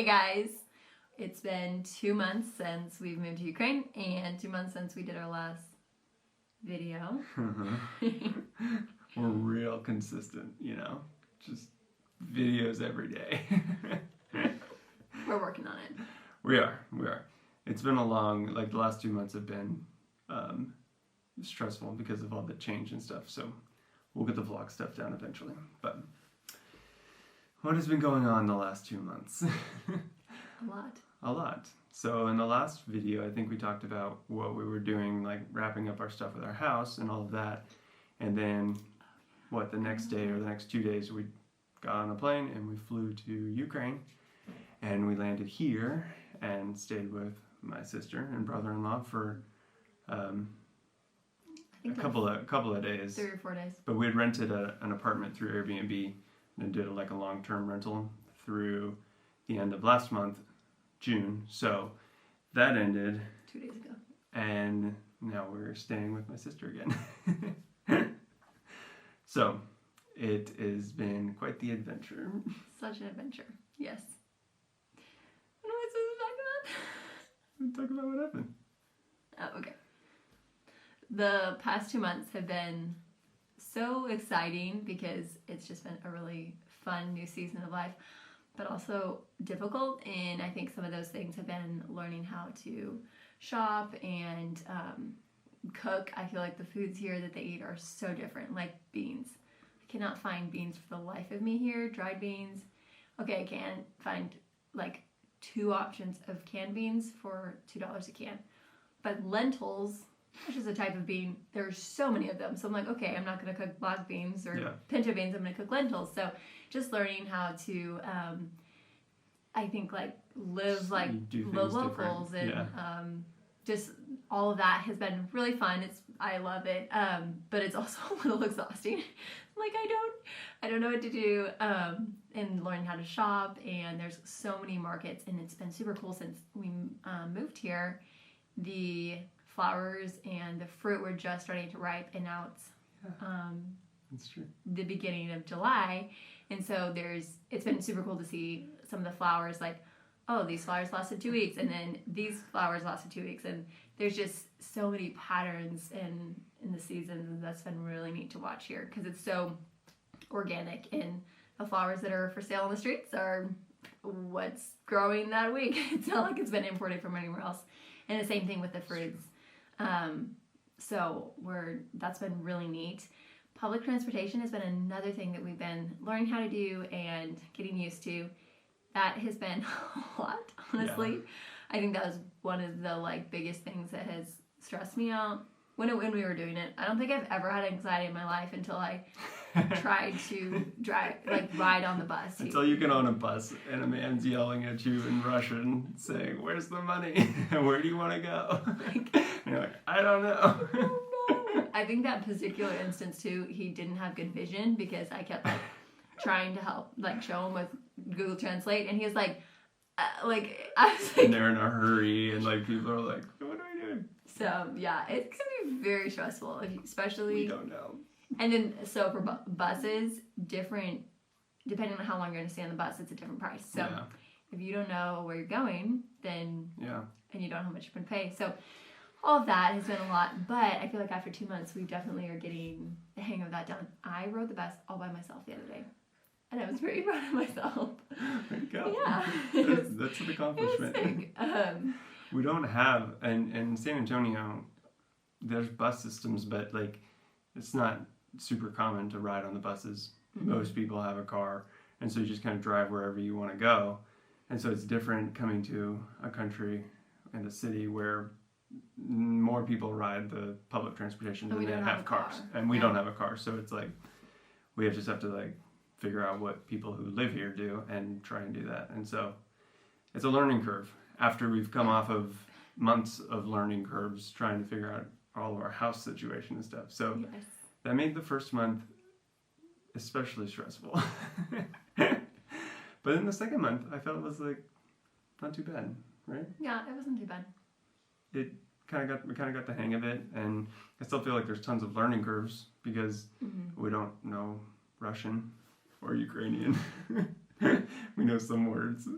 Hey guys, it's been 2 months since we've moved to Ukraine and 2 months since we did our last video. We're real consistent, just videos every day. We're working on it. We are. It's been the last 2 months have been stressful because of all the change and stuff, so we'll get the vlog stuff down eventually. But what has been going on the last 2 months? A lot. So in the last video, I think we talked about what we were doing, like wrapping up our stuff with our house and all of that. And then, the next day or the next 2 days, we got on a plane and we flew to Ukraine. And we landed here and stayed with my sister and brother-in-law for a couple of days. 3 or 4 days. But we had rented an apartment through Airbnb and did a long-term rental through the end of last month, June. So that ended 2 days ago. And now we're staying with my sister again. So it has been quite the adventure. Such an adventure. Yes. What am I supposed to talk about? Talk about what happened. Oh, okay. The past 2 months have been so exciting because it's just been a really fun new season of life, but also difficult. And I think some of those things have been learning how to shop and cook. I feel like the foods here that they eat are so different, like beans. I cannot find beans for the life of me here, dried beans. Okay, I can find 2 options of canned beans for $2 a can. But lentils, which is a type of bean, there's so many of them. So I'm like, okay, I'm not going to cook black beans or pinto beans. I'm going to cook lentils. So just learning how to, I think, live the locals and just all of that has been really fun. I love it, but it's also a little exhausting. I don't know what to do, and learning how to shop. And there's so many markets, and it's been super cool since we moved here. The flowers and the fruit were just starting to ripe, and now it's That's true. the beginning of July, and so it's been super cool to see some of the flowers, these flowers lasted 2 weeks, and then these flowers lasted 2 weeks, and there's just so many patterns in the seasons, and that's been really neat to watch here because it's so organic, and the flowers that are for sale on the streets are what's growing that week. It's not like it's been imported from anywhere else. And the same thing with the fruits. So that's been really neat. Public transportation has been another thing that we've been learning how to do and getting used to. That has been a lot, honestly. Yeah. I think that was one of the biggest things that has stressed me out when we were doing it. I don't think I've ever had anxiety in my life until I tried to ride on the bus. Until you get on a bus and a man's yelling at you in Russian saying, "Where's the money? Where do you want to go?" And you're like, "I don't know." I think that particular instance too, he didn't have good vision because I kept trying to help show him with Google Translate, and he was I was and they're in a hurry, and people are like, "What are we doing?" So yeah, it can be very stressful, especially. We don't know. And then so for buses, different depending on how long you're going to stay on the bus, it's a different price. So if you don't know where you're going, then and you don't know how much you're going to pay. So all of that has been a lot, but I feel like after 2 months, we definitely are getting the hang of that done. I rode the bus all by myself the other day, and I was very proud of myself. There you go. Yeah. That's an accomplishment. It was big. We don't have, and in San Antonio, there's bus systems, but it's not super common to ride on the buses. Mm-hmm. Most people have a car, and so you just kind of drive wherever you want to go. And so it's different coming to a country and a city where more people ride the public transportation than they have cars. And we don't have a car, so it's we just have to figure out what people who live here do and try and do that. And so it's a learning curve after we've come off of months of learning curves trying to figure out all of our house situation and stuff. So that made the first month especially stressful. But in the second month, I felt it was not too bad, right? Yeah, it wasn't too bad. We kind of got the hang of it, and I still feel like there's tons of learning curves because we don't know Russian or Ukrainian. We know some words.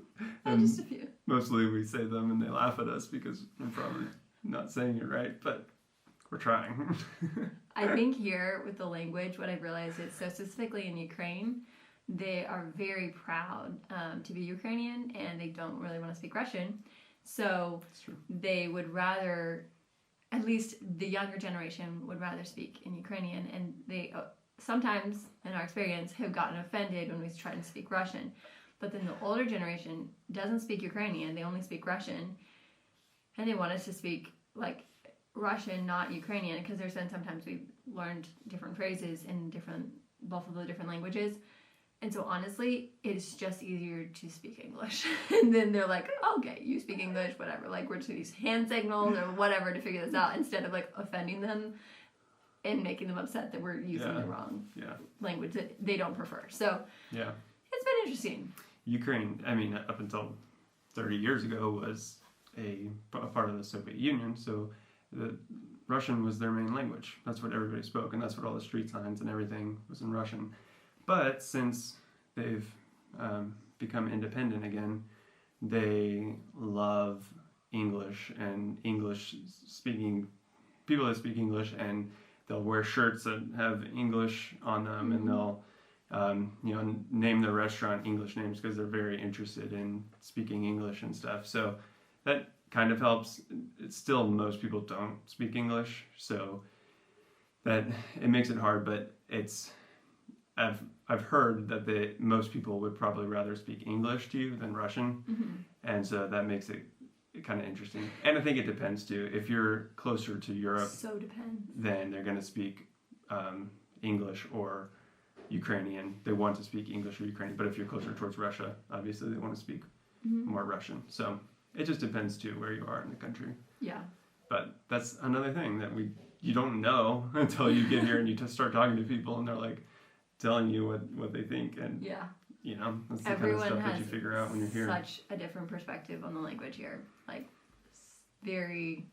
Oh, just a few. Mostly we say them and they laugh at us because we're probably not saying it right, but we're trying. I think here with the language, what I've realized is so specifically in Ukraine, they are very proud to be Ukrainian and they don't really want to speak Russian. So they would rather, at least the younger generation would rather speak in Ukrainian, and they sometimes, in our experience, have gotten offended when we try to speak Russian. But then the older generation doesn't speak Ukrainian, they only speak Russian, and they want us to speak like Russian, not Ukrainian, because there's been sometimes we've learned different phrases in both of the different languages. And so honestly, it's just easier to speak English. And then they're like, okay, you speak English, whatever. Like we're to use hand signals or whatever to figure this out instead of like offending them and making them upset that we're using the wrong language that they don't prefer. So it's been interesting. Ukraine, I mean, up until 30 years ago was a part of the Soviet Union. So the Russian was their main language. That's what everybody spoke. And that's what all the street signs and everything was in Russian. But since they've become independent again, they love English and English-speaking people that speak English, and they'll wear shirts that have English on them, and they'll name their restaurant English names because they're very interested in speaking English and stuff. So that kind of helps. It's still, most people don't speak English, so that it makes it hard, but it's. I've heard that most people would probably rather speak English to you than Russian, and so that makes it kind of interesting. And I think it depends too. If you're closer to Europe, so depends. Then they're going to speak English or Ukrainian. They want to speak English or Ukrainian. But if you're closer towards Russia, obviously they want to speak more Russian. So it just depends too where you are in the country. Yeah. But that's another thing that you don't know until you get here and you just start talking to people and they're like telling you what they think, and that's the everyone kind of stuff has that you figure out when you're here. Such a different perspective on the language here, like very,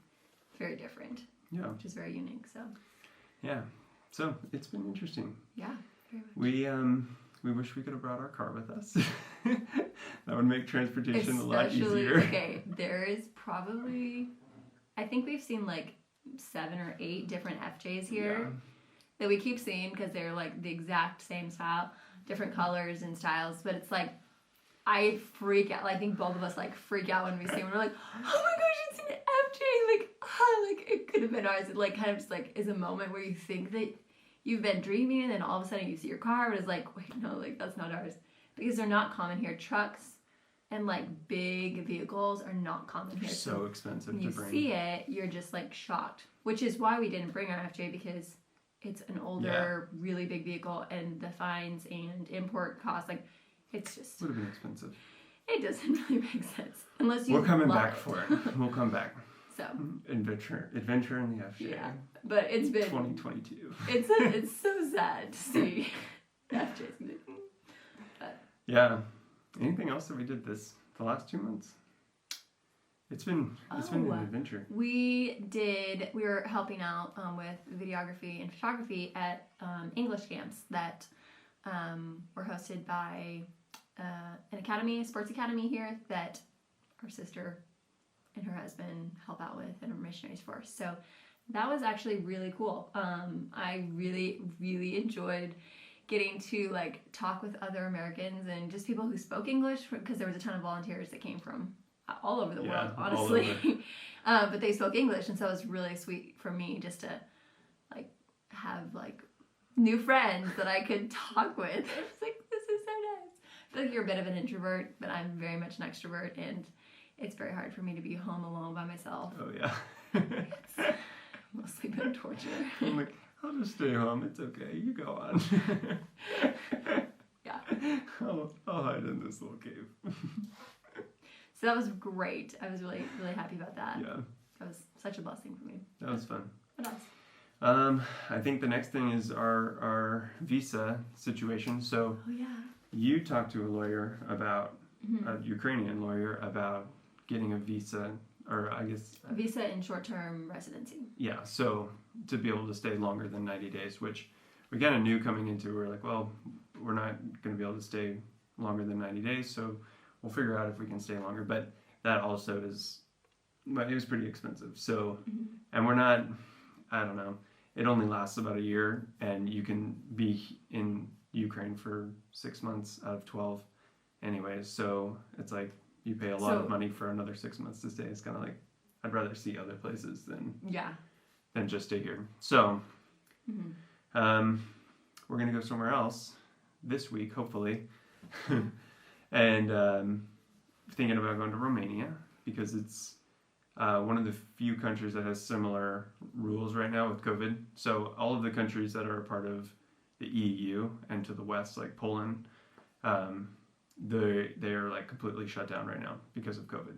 very different. Yeah, which is very unique. So it's been interesting. Yeah, very much. We wish we could have brought our car with us. That would make transportation a lot easier. Okay, there is probably, I think we've seen like 7 or 8 different FJs here. That we keep seeing because they're like the exact same style, different colors and styles, but it's like I freak out. I think both of us like freak out when we see them. We're like, oh my gosh, it's an FJ! Like it could have been ours. It like kind of just like is a moment where you think that you've been dreaming, and then all of a sudden you see your car, but it's like, wait, no, like that's not ours, because they're not common here. Trucks and like big vehicles are not common here. So expensive to bring. When you see it, you're just like shocked, which is why we didn't bring our FJ, because it's an older, really big vehicle, and the fines and import costs, like, it's just... Would have been expensive. It doesn't really make sense. Unless you We're coming back for it. We'll come back. So. Adventure in the FJ. Yeah, but it's been... 2022. It's so sad to see FJs. But. Yeah. Anything else that we did the last 2 months? It's been an adventure. We were helping out with videography and photography at English camps that were hosted by a sports academy here that our sister and her husband help out with and are missionaries for. So that was actually really cool. I really, really enjoyed getting to like talk with other Americans and just people who spoke English, because there was a ton of volunteers that came from all over the world, honestly. But they spoke English, and so it was really sweet for me just to like have like new friends that I could talk with. I was like, this is so nice. I feel like you're a bit of an introvert, but I'm very much an extrovert, and it's very hard for me to be home alone by myself. Oh yeah. It's mostly been torture. I'm like, I'll just stay home. It's okay. You go on. Yeah. I'll hide in this little cave. So that was great. I was really, really happy about that. Yeah. That was such a blessing for me. That was fun. What else? I think the next thing is our visa situation. So you talked to a lawyer about, a Ukrainian lawyer, about getting a visa, or I guess... A visa in short-term residency. Yeah, so to be able to stay longer than 90 days, which we kind of knew coming into. We're like, well, we're not going to be able to stay longer than 90 days. So we'll figure out if we can stay longer. But that also is, it was pretty expensive. So, and we're not, I don't know, it only lasts about a year, and you can be in Ukraine for 6 months out of 12 anyways. So it's like you pay a lot of money for another 6 months to stay. It's kind of like, I'd rather see other places than just stay here. So we're going to go somewhere else this week, hopefully. And thinking about going to Romania, because it's one of the few countries that has similar rules right now with COVID. So all of the countries that are a part of the EU and to the west, like Poland, they are like completely shut down right now because of COVID.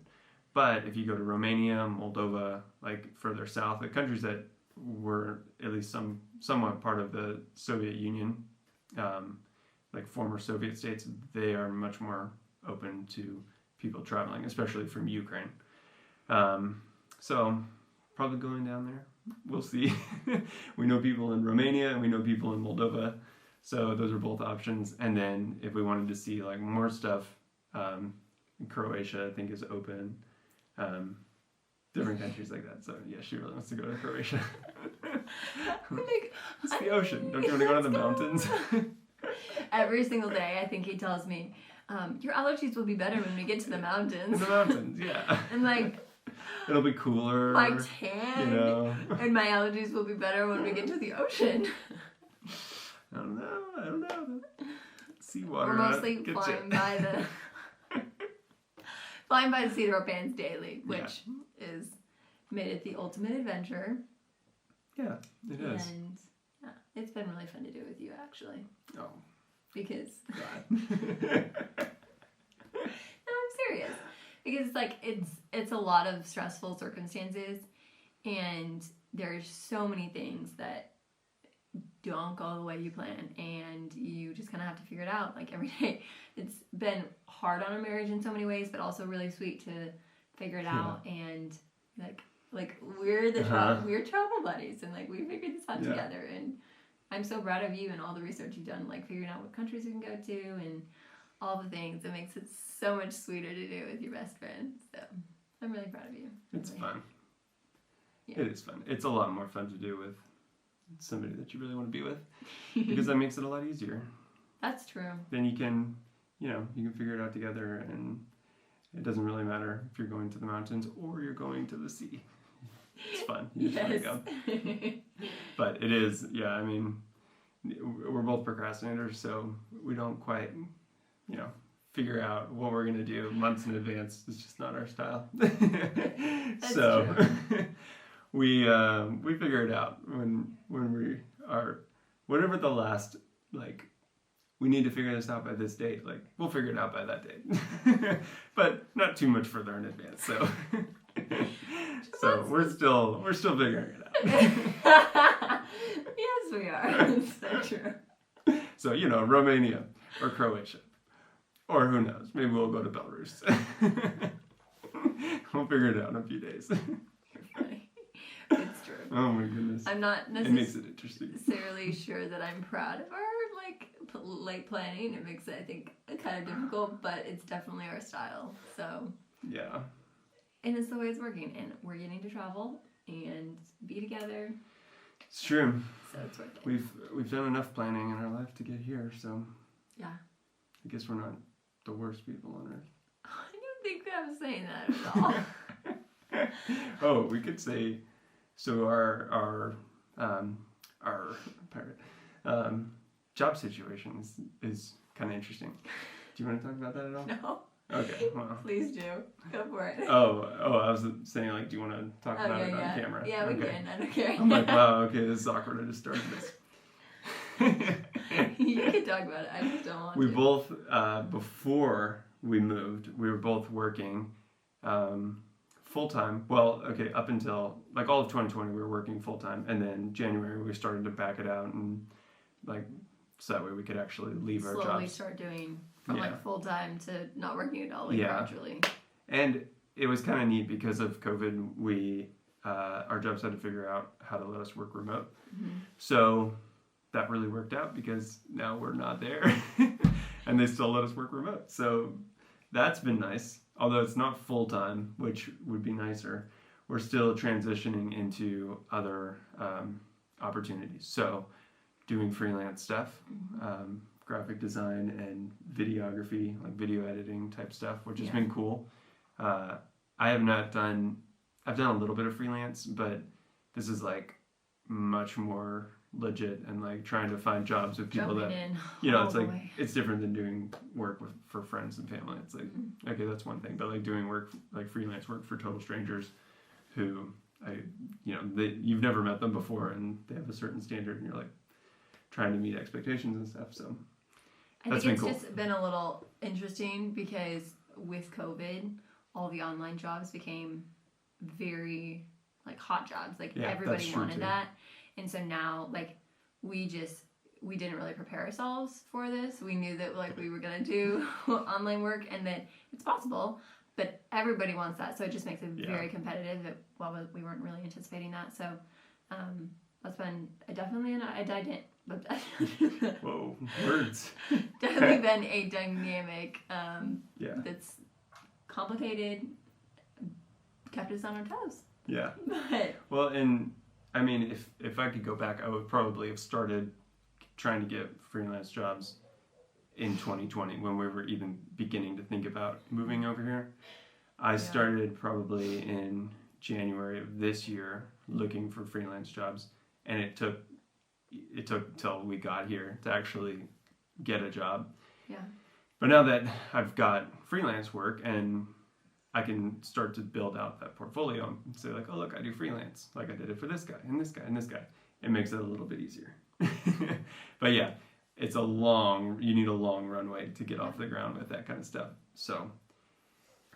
But if you go to Romania, Moldova, like further south, the countries that were at least somewhat part of the Soviet Union, like former Soviet states, they are much more open to people traveling, especially from Ukraine. So probably going down there. We'll see. We know people in Romania and we know people in Moldova. So those are both options. And then if we wanted to see like more stuff, Croatia I think is open. Different countries like that. So yeah, she really wants to go to Croatia. It's the ocean. Don't you want to go to the mountains? Every single day I think he tells me, your allergies will be better when we get to the mountains. The mountains, yeah. And like, it'll be cooler. My tan, you know. And my allergies will be better when we get to the ocean. I don't know. Seawater. We're mostly flying by the seat of our pants daily, which is made it the ultimate adventure. Yeah, it is. And yeah, it's been really fun to do with you, actually. Oh. Because no, I'm serious. Because it's like it's a lot of stressful circumstances, and there's so many things that don't go the way you plan, and you just kind of have to figure it out like every day. It's been hard on our marriage in so many ways, but also really sweet to figure it out. And like we're the we're travel buddies, and like we figured this out together. And I'm so proud of you and all the research you've done, like figuring out what countries you can go to and all the things. It makes it so much sweeter to do with your best friend. So I'm really proud of you. It's fun. Yeah. It is fun. It's a lot more fun to do with somebody that you really want to be with, because that makes it a lot easier. That's true. Then you can figure it out together, and it doesn't really matter if you're going to the mountains or you're going to the sea. It's fun. You just want to go. But it is, I mean, we're both procrastinators, so we don't quite, figure out what we're going to do months in advance. It's just not our style. That's so true. we figure it out when we are, whatever the last, like, we need to figure this out by this date. Like, we'll figure it out by that date. But not too much further in advance. So so we're still figuring it out. Yes, we are. It's so true. So, Romania or Croatia. Or who knows? Maybe we'll go to Belarus. We'll figure it out in a few days. You're funny. It's true. Oh my goodness. I'm not It makes it interesting. necessarily sure that I'm proud of our late planning. It makes it, I think, kind of difficult, but it's definitely our style. So yeah. And it's the way it's working, and we're getting to travel and be together. It's true. So it's working. We've done enough planning in our life to get here, so yeah. I guess we're not the worst people on earth. I don't think I was saying that at all. Oh, we could say, so our job situation is kind of interesting. Do you want to talk about that at all? No. Okay, well. Please do. Go for it. Oh, I was saying, like, do you want to talk about it on camera? Yeah, we can. I don't care. I'm like, wow, okay, this is awkward. I just started this. You can talk about it. I just don't want to. We both, before we moved, we were both working full-time. Well, okay, up until, like, all of 2020, we were working full-time. And then January, we started to back it out, and, like, so that way we could actually leave our jobs. Slowly start doing from like full-time to not working at all, like gradually. And it was kind of neat because of COVID. We our jobs had to figure out how to let us work remote. Mm-hmm. So that really worked out because now we're not there. and they still let us work remote. So that's been nice. Although it's not full time, which would be nicer. We're still transitioning into other opportunities. So doing freelance stuff, graphic design and videography, like video editing type stuff, which has been cool. I have not done, I've done a little bit of freelance, but this is like much more legit and like trying to find jobs with people Jumping that, in it's all like, the way. it's different than doing work for friends and family. It's like, okay, that's one thing, but like doing work, like freelance work for total strangers who you've never met them before and they have a certain standard and you're like trying to meet expectations and stuff. So I think it's just been a little interesting because with COVID, all the online jobs became very like hot jobs. Like everybody wanted that. And so now like we didn't really prepare ourselves for this. We knew that like we were going to do online work and that it's possible, but everybody wants that. So it just makes it very competitive. We weren't really anticipating that. So that's been definitely whoa, words. Definitely been a dynamic that's complicated, kept us on our toes. Yeah. But well, and I mean, if I could go back, I would probably have started trying to get freelance jobs in 2020 when we were even beginning to think about moving over here. I started probably in January of this year looking for freelance jobs, and it took till we got here to actually get a job. Yeah. But now that I've got freelance work and I can start to build out that portfolio and say like, oh look, I do freelance. Like I did it for this guy and this guy and this guy. It makes it a little bit easier. But yeah, you need a long runway to get off the ground with that kind of stuff. So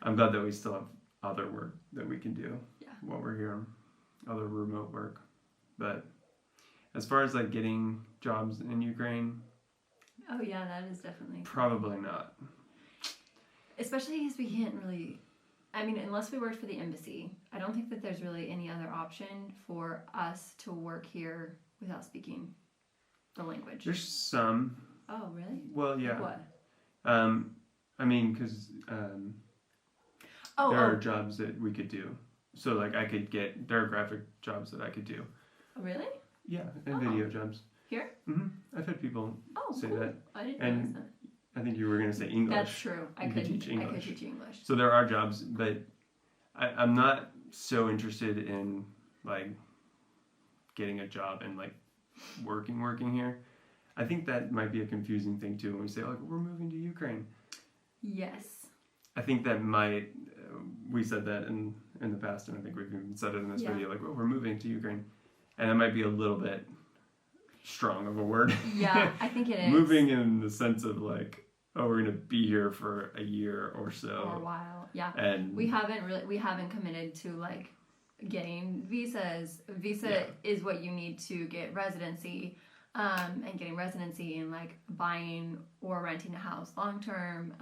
I'm glad that we still have other work that we can do while we're here, other remote work. But as far as like getting jobs in Ukraine, oh yeah, that is definitely probably not. Especially because we can't really, I mean, unless we worked for the embassy, I don't think that there's really any other option for us to work here without speaking the language. There's some. Oh, really? Well, yeah. Like what? I mean, because there are jobs that we could do. So, like, there are graphic jobs that I could do. Oh, really? Yeah, and video jobs. Here? Mm-hmm. I've had people say cool. that. I didn't realize that. I think you were going to say English. That's true. I could teach English. So there are jobs, but I'm not so interested in, like, getting a job and, like, working here. I think that might be a confusing thing, too, when we say, like, we're moving to Ukraine. Yes. I think that might, we said that in the past, and I think we've even said it in this video, like, well, we're moving to Ukraine. And that might be a little bit strong of a word. Yeah, I think it is. Moving in the sense of, like, oh, we're going to be here for a year or so. Or a while, yeah. And we haven't committed to, like, getting visas. Visa is what you need to get residency, and getting residency and, like, buying or renting a house long term,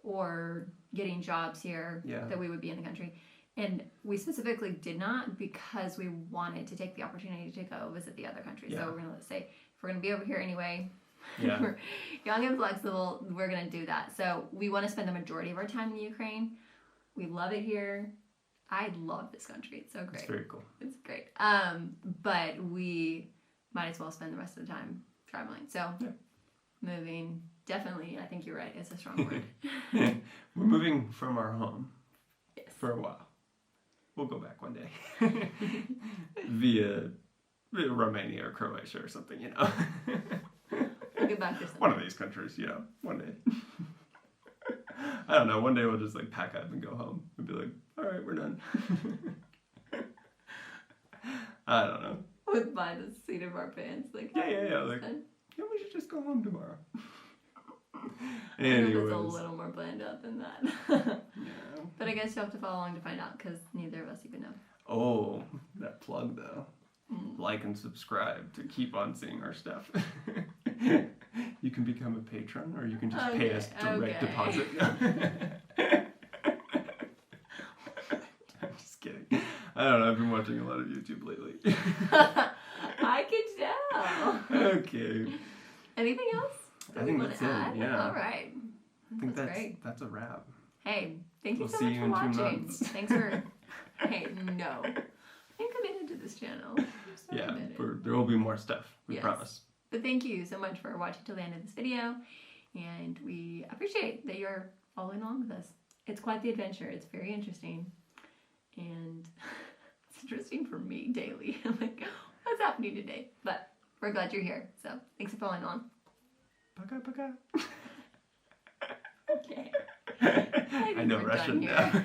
or getting jobs here that we would be in the country. And we specifically did not because we wanted to take the opportunity to go visit the other countries. So we're going to say, if we're going to be over here anyway, we're young and flexible, we're going to do that. So we want to spend the majority of our time in Ukraine. We love it here. I love this country. It's so great. It's very cool. It's great. But we might as well spend the rest of the time traveling. So moving, definitely, I think you're right, it's a strong word. We're moving from our home for a while. We'll go back one day via Romania or Croatia or something, you know. We'll get back to something. One of these countries, you know, one day. I don't know, one day we'll just like pack up and go home and be like, all right, we're done. I don't know. With by the seat of our pants. Like, yeah. Like, we should just go home tomorrow. Anyways. It's a little more planned out than that. But I guess you'll have to follow along to find out because neither of us even know. Oh, that plug though. Like and subscribe to keep on seeing our stuff. You can become a patron or you can just pay us direct deposit. I'm just kidding. I don't know, I've been watching a lot of YouTube lately. I can tell. Okay. Anything else? I think that's it. Yeah. All right. I think That's great. that's a wrap. Hey, thank you We'll so see much you for in 2 watching. months. Thanks for. Hey, no. I'm committed to this channel. I'm so Yeah, committed. there will be more stuff. We Yes. promise. But thank you so much for watching till the end of this video, and we appreciate that you're following along with us. It's quite the adventure. It's very interesting, and it's interesting for me daily. I'm like, what's happening today? But we're glad you're here. So thanks for following along. Paka paka. Okay. I know we're Russian done here. now.